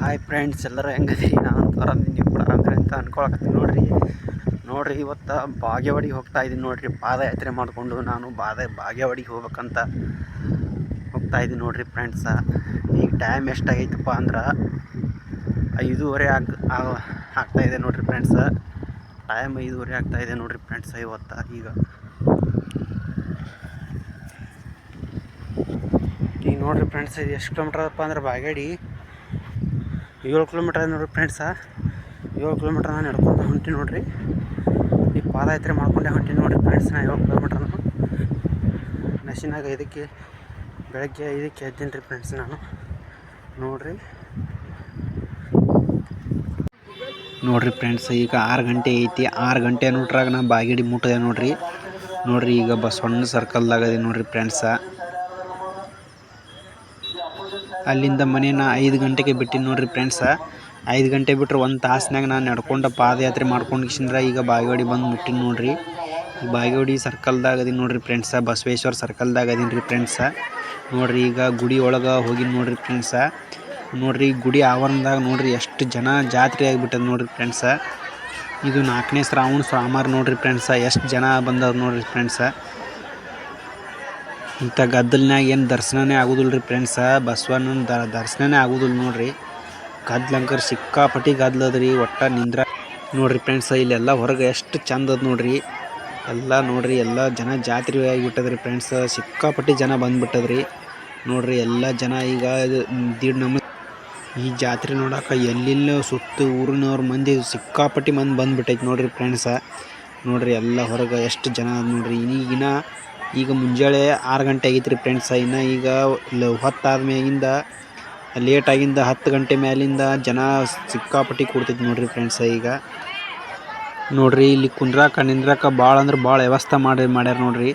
Hi friends, ಎಲ್ಲರೂ ಹೆಂಗದೀರಿ? ನಾನು ಆರಾಮಿದ್ದೀನಿ, ನೀವು ಕೂಡ ಆರಾಮಿರಿ ಅಂತ ಅನ್ಕೊಳಕತ್ತೀನಿ. ನೋಡ್ರಿ ಇವತ್ತು ಬಾಗೇವಾಡಿಗೆ ಹೋಗ್ತಾ ಇದ್ದೀನಿ. ನೋಡ್ರಿ, ಪಾದಯಾತ್ರೆ ಮಾಡಿಕೊಂಡು ನಾನು ಬಾಗೇವಾಡಿಗೆ ಹೋಗ್ಬೇಕಂತ ಹೋಗ್ತಾ ಇದ್ದೀನಿ. ನೋಡ್ರಿ ಫ್ರೆಂಡ್ಸ, ಈಗ ಟೈಮ್ ಎಷ್ಟಾಗೈತಪ್ಪ ಅಂದ್ರೆ 5:30 ಆಗ್ತಾಯಿದೆ ನೋಡ್ರಿ ಫ್ರೆಂಡ್ಸ. ಟೈಮ್ 5:30 ಆಗ್ತಾಯಿದೆ ನೋಡ್ರಿ ಫ್ರೆಂಡ್ಸ. ಇವತ್ತು ಈಗ ನೋಡ್ರಿ ಫ್ರೆಂಡ್ಸ್, ಇದು ಎಷ್ಟು ಕಿಲೋಮೀಟ್ರ್ ಅದಪ್ಪ ಅಂದ್ರೆ ಬಾಗೇವಾಡಿ 7 ಕಿಲೋಮೀಟ್ರ್ ನೋಡ್ರಿ ಫ್ರೆಂಡ್ಸ. 7 ಕಿಲೋಮೀಟ್ರ್ ನಾನು ನಡ್ಕೊಂಡು ಹೊಂಟೀನಿ ನೋಡ್ರಿ. ಈ ಪಾದಯಾತ್ರೆ ಮಾಡ್ಕೊಂಡೆ ಹೊಂಟೀನಿ ನೋಡ್ರಿ ಫ್ರೆಂಡ್ಸ್. 7 ಕಿಲೋಮೀಟ್ರ್ ನಶಿನಾಗ ಬೆಳಗ್ಗೆ 5ಕ್ಕೆ ಎದ್ದೀನಿ ರೀ ಫ್ರೆಂಡ್ಸ್ ನಾನು. ನೋಡ್ರಿ ಫ್ರೆಂಡ್ಸ್, ಈಗ 6 ಗಂಟೆ ಐತಿ. 6 ಗಂಟೆ ನೋಡ್ರಾಗ ನಾ ಬಾಗೇವಾಡಿ ಮುಟ್ಟಿದೆ ನೋಡ್ರಿ. ಈಗ ಬಸವಣ್ಣ ಸರ್ಕಲ್ದಾಗ ಇದೆ ನೋಡ್ರಿ ಫ್ರೆಂಡ್ಸ. ಅಲ್ಲಿಂದ ಮನೇನ 5 ಗಂಟೆಗೆ ಬಿಟ್ಟಿನಿ ನೋಡ್ರಿ ಫ್ರೆಂಡ್ಸ. 5 ಗಂಟೆ ಬಿಟ್ರೆ 1 ತಾಸ್ನಾಗ ನಾನು ನಡ್ಕೊಂಡು ಪಾದಯಾತ್ರೆ ಮಾಡ್ಕೊಂಡು ಈಗ ಬಾಗೇವಾಡಿ ಬಂದು ಮುಟ್ಟಿನಿ ನೋಡ್ರಿ. ಈ ಬಾಗೇವಾಡಿ ಸರ್ಕಲ್ದಾಗ ಅದೀನಿ ನೋಡ್ರಿ ಫ್ರೆಂಡ್ಸ. ಬಸವೇಶ್ವರ ಸರ್ಕಲ್ದಾಗ ಅದೀನಿ ರೀ ಫ್ರೆಂಡ್ಸ. ನೋಡ್ರಿ, ಈಗ ಗುಡಿ ಒಳಗೆ ಹೋಗಿನಿ ನೋಡ್ರಿ ಫ್ರೆಂಡ್ಸ. ನೋಡ್ರಿ, ಗುಡಿ ಆವರಣದಾಗ ನೋಡ್ರಿ ಎಷ್ಟು ಜನ ಜಾತ್ರೆ ಆಗಿಬಿಟ್ಟದ ನೋಡ್ರಿ ಫ್ರೆಂಡ್ಸ. ಇದು 4ನೇ ಶ್ರಾವಣ ಸೋಮವಾರ ನೋಡ್ರಿ ಫ್ರೆಂಡ್ಸ. ಎಷ್ಟು ಜನ ಬಂದವ್ರು ನೋಡ್ರಿ ಫ್ರೆಂಡ್ಸ. ಇಂಥ ಗದ್ದಲ್ನಾಗ ಏನು ದರ್ಶನನೇ ಆಗೋದಿಲ್ಲ ರೀ ಫ್ರೆಂಡ್ಸ. ಬಸವಣ್ಣನ ದರ್ಶನನೇ ಆಗೋದಿಲ್ಲ ನೋಡ್ರಿ. ಗದ್ಲಂಕರ್ ಸಿಕ್ಕಾಪಟ್ಟಿ ಗದ್ಲದ್ರಿ. ಒಟ್ಟ ನಿಂದ್ರ ನೋಡ್ರಿ ಫ್ರೆಂಡ್ಸ. ಇಲ್ಲೆಲ್ಲ ಹೊರಗೆ ಎಷ್ಟು ಚಂದ ಅದ ನೋಡ್ರಿ. ಎಲ್ಲ ನೋಡ್ರಿ, ಎಲ್ಲ ಜನ ಜಾತ್ರೆ ಆಗಿಬಿಟ್ಟದ್ರಿ ಫ್ರೆಂಡ್ಸ. ಸಿಕ್ಕಾಪಟ್ಟಿ ಜನ ಬಂದ್ಬಿಟ್ಟದ್ರಿ ನೋಡ್ರಿ. ಎಲ್ಲ ಜನ ಈಗ ಈ ಜಾತ್ರೆ ನೋಡೋಕೆ ಎಲ್ಲಿಲ್ಲ ಸುತ್ತ ಊರಿನವ್ರ ಮಂದಿ ಸಿಕ್ಕಾಪಟ್ಟಿ ಮಂದಿ ಬಂದ್ಬಿಟ್ಟೈತಿ ನೋಡ್ರಿ ಫ್ರೆಂಡ್ಸ. ನೋಡ್ರಿ, ಎಲ್ಲ ಹೊರಗೆ ಎಷ್ಟು ಜನ ಅದ ನೋಡ್ರಿ. ಈಗ ಮುಂಜಾನೆ 6 ಗಂಟೆ ಆಗೈತೆ ರೀ ಫ್ರೆಂಡ್ಸ. ಈಗ ಹೊತ್ತಾದ್ಮೇಗಿಂದ ಲೇಟಾಗಿಂದ 10 ಗಂಟೆ ಮ್ಯಾಲಿಂದ ಜನ ಸಿಕ್ಕಾಪಟ್ಟಿ ಕೂಡ್ತೈತಿ ನೋಡ್ರಿ ಫ್ರೆಂಡ್ಸ. ಈಗ ನೋಡ್ರಿ, ಇಲ್ಲಿ ಕುಂದ್ರಾಕ ನಿಂದ್ರಾಕ ಭಾಳ ಅಂದ್ರೆ ಭಾಳ ವ್ಯವಸ್ಥೆ ಮಾಡ್ಯಾರ ನೋಡ್ರಿ.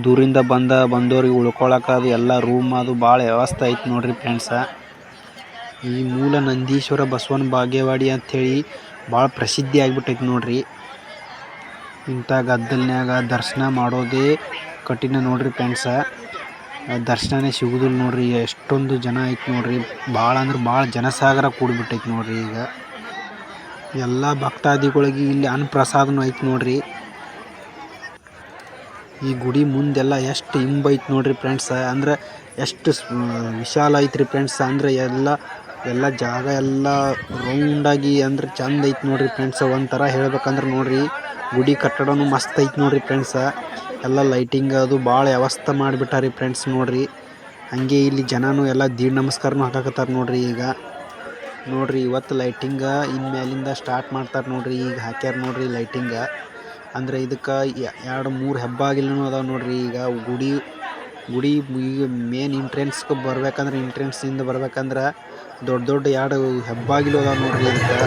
ದೂರಿಂದ ಬಂದವ್ರಿಗೆ ಉಳ್ಕೊಳಕ್ಕೆ ಅದು ಎಲ್ಲ ರೂಮ್ ಅದು ಭಾಳ ವ್ಯವಸ್ಥೆ ಐತಿ ನೋಡ್ರಿ ಫ್ರೆಂಡ್ಸ. ಈ ಮೂಲ ನಂದೀಶ್ವರ ಬಸವನ ಬಾಗೇವಾಡಿ ಅಂಥೇಳಿ ಭಾಳ ಪ್ರಸಿದ್ಧಿ ಆಗಿಬಿಟ್ಟೈತಿ ನೋಡ್ರಿ. ಇಂಥ ಗದ್ದಲ್ನ್ಯಾಗ ದರ್ಶನ ಮಾಡೋದೇ ಕಠಿಣ ನೋಡ್ರಿ ಫ್ರೆಂಡ್ಸ. ದರ್ಶನನೇ ಸಿಗುದಿಲ್ಲ ನೋಡ್ರಿ. ಎಷ್ಟೊಂದು ಜನ ಐತಿ ನೋಡ್ರಿ. ಭಾಳ ಅಂದ್ರೆ ಭಾಳ ಜನಸಾಗರ ಕೂಡಿಬಿಟ್ಟೈತಿ ನೋಡ್ರಿ. ಈಗ ಎಲ್ಲ ಭಕ್ತಾದಿಗಳಿಗೆ ಇಲ್ಲಿ ಅನ್ನಪ್ರಸಾದನೂ ಐತಿ ನೋಡ್ರಿ. ಈ ಗುಡಿ ಮುಂದೆಲ್ಲ ಎಷ್ಟು ಇಂಬೈತಿ ನೋಡ್ರಿ ಫ್ರೆಂಡ್ಸ. ಅಂದ್ರೆ ಎಷ್ಟು ವಿಶಾಲ ಐತ್ರಿ ಫ್ರೆಂಡ್ಸ. ಅಂದ್ರೆ ಎಲ್ಲ ಜಾಗ ಎಲ್ಲ ರೌಂಡಾಗಿ ಅಂದ್ರೆ ಚಂದ ಐತಿ ನೋಡ್ರಿ ಫ್ರೆಂಡ್ಸ. ಒಂಥರ ಹೇಳ್ಬೇಕಂದ್ರೆ ನೋಡ್ರಿ, ಗುಡಿ ಕಟ್ಟಡನೂ ಮಸ್ತ್ ಐತಿ ನೋಡ್ರಿ ಫ್ರೆಂಡ್ಸ. ಎಲ್ಲ ಲೈಟಿಂಗ್ ಅದು ಭಾಳ ವ್ಯವಸ್ಥೆ ಮಾಡಿಬಿಟ್ಟಾರಿ ಫ್ರೆಂಡ್ಸ್ ನೋಡ್ರಿ. ಹಂಗೆ ಇಲ್ಲಿ ಜನನೂ ಎಲ್ಲ ದೀಡ್ ನಮಸ್ಕಾರನೂ ಹಾಕಾಕತ್ತಾರೆ ನೋಡ್ರಿ. ಈಗ ನೋಡ್ರಿ, ಇವತ್ತು ಲೈಟಿಂಗ ಇನ್ಮೇಲಿಂದ ಸ್ಟಾರ್ಟ್ ಮಾಡ್ತಾರೆ ನೋಡ್ರಿ. ಈಗ ಹಾಕ್ಯಾರ ನೋಡ್ರಿ ಲೈಟಿಂಗ. ಅಂದ್ರೆ ಇದಕ್ಕೆ 2-3 ಹೆಬ್ಬಾಗಿಲೂ ಅದಾವೆ ನೋಡ್ರಿ. ಈಗ ಗುಡಿ ಈಗ ಮೇನ್ ಎಂಟ್ರೆನ್ಸ್ಗೆ ಬರ್ಬೇಕಂದ್ರೆ ದೊಡ್ಡ 2 ಹೆಬ್ಬಾಗಿಲು ಅದಾವೆ ನೋಡ್ರಿ ಇದಕ್ಕೆ.